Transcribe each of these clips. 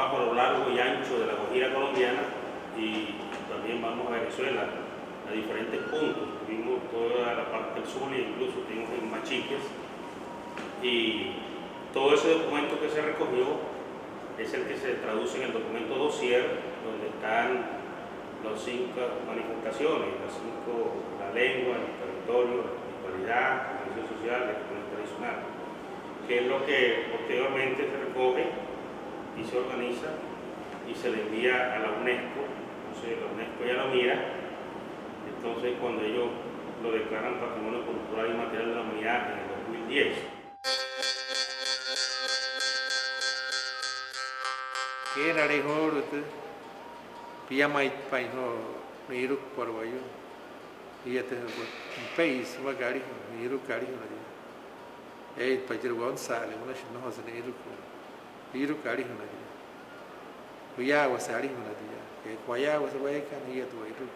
trabajo a lo largo y ancho de la Guajira colombiana y también vamos a Venezuela, a diferentes puntos. Tuvimos toda la parte del sur e incluso tuvimos en Machiques. Y todo ese documento que se recogió es el que se traduce en el documento dossier, donde están las 5 manifestaciones, la lengua, el territorio, la espiritualidad, la organización social, la economía tradicional, que es lo que posteriormente se recoge y se organiza y se le envía a la UNESCO. Entonces la UNESCO ya lo mira, entonces cuando ellos lo declaran Patrimonio Cultural y Material de la Humanidad en el 2010. Que nare hor tu pia mai pai ho niru parwayo ia te país uma gari niru gari ho ei pajir gonçale uma shno ho niru gari ho uya wasari ho dia que kwaya wasai kan ia tu iru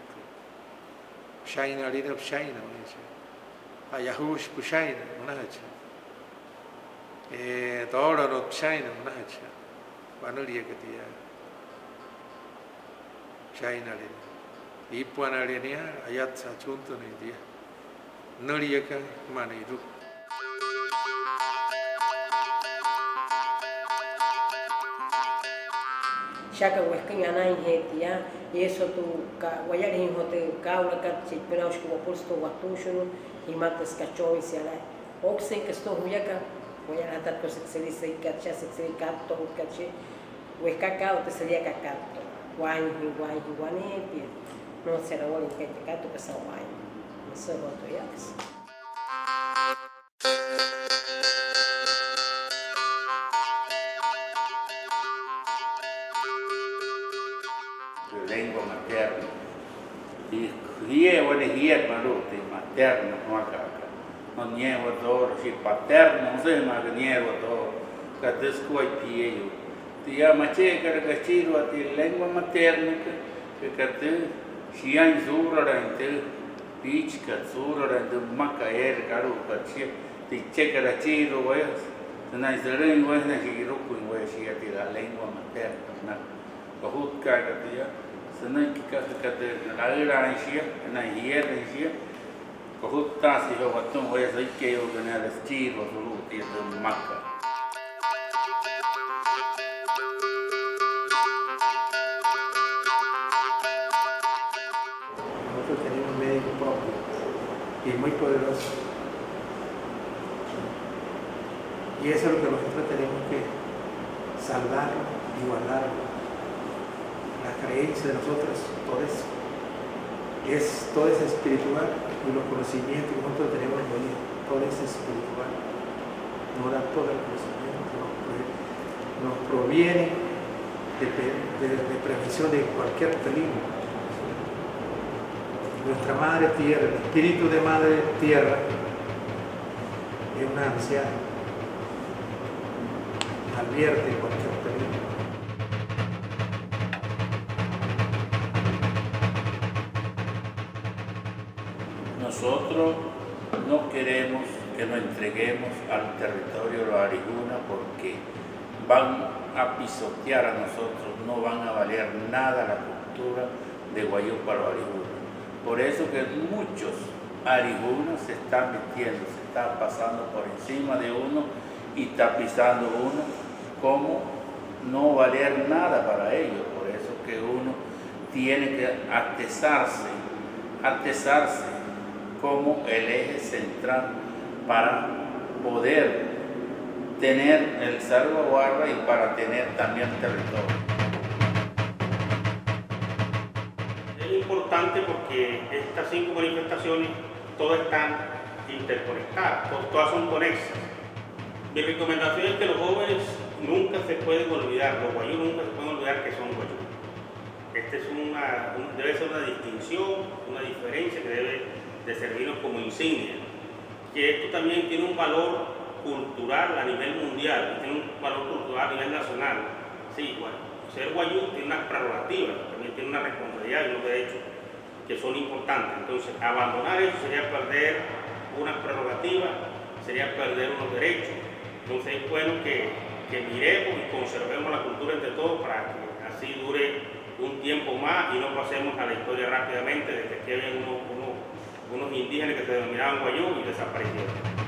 shaina lida shaina uma ayahush pushaina uma hacha todo no shaina uma hacha Panalia que dia China le ipuana le nia ayat sa chunto ne dia Nalia ka mana iru Shaka weskin anai hetia eso tu ka wayari hote kaula ka chipena usku posto watushunu himatas kachoy siala oxen que esto huyaka wayara tat ko se dice que ya se kato kache wekaka te sería kakato wine pia no será wala que te kato que sa wine eso lo to yax lengua materna y hie wala hie maluti materna no acá no niego todo si paterno no sé más que niego todo que después pie Tia mache que chido a ti lengua materna que te si hay zura rente pich que zura rente macaer caro que ti checa la chido güey na iseren güey na hiruku güey si a ti la lengua materna na bahut ka tia sana ki ka te la era isia na hier isia bahut ta si ho batun güey sai que yo que na la chido zulu ti de maca tenemos un médico propio y muy poderoso. Y eso es lo que nosotros tenemos que salvar y guardar. La creencia de nosotros, todo es espiritual y los conocimientos que nosotros tenemos en hoy, todo es espiritual. No da todo el conocimiento, nos proviene de prevención de cualquier peligro. Nuestra madre tierra, el espíritu de madre tierra es una anciana, advierte cualquier peligro. Nosotros no queremos que nos entreguemos al territorio de los Ariguna porque van a pisotear a nosotros, no van a valer nada la cultura de Guayupa los Ariguna. Por eso que muchos arigunas se están metiendo, se están pasando por encima de uno y tapizando uno como no valer nada para ellos. Por eso que uno tiene que artesarse como el eje central para poder tener el salvaguarda y para tener también territorio. Es importante porque estas 5 manifestaciones todas están interconectadas, todas son conexas. Mi recomendación es que los jóvenes nunca se pueden olvidar, los guayú nunca se pueden olvidar que son guayú. Debe ser una distinción, una diferencia que debe de servirnos como insignia. Que esto también tiene un valor cultural a nivel mundial, tiene un valor cultural a nivel nacional. Sí, bueno. Ser guayú tiene unas prerrogativas, también tiene una responsabilidad y unos derechos que son importantes. Entonces, abandonar eso sería perder unas prerrogativas, sería perder unos derechos. Entonces, es bueno que que miremos y conservemos la cultura entre todos para que así dure un tiempo más y no pasemos a la historia rápidamente de que había unos indígenas que se denominaban guayú y desaparecieron.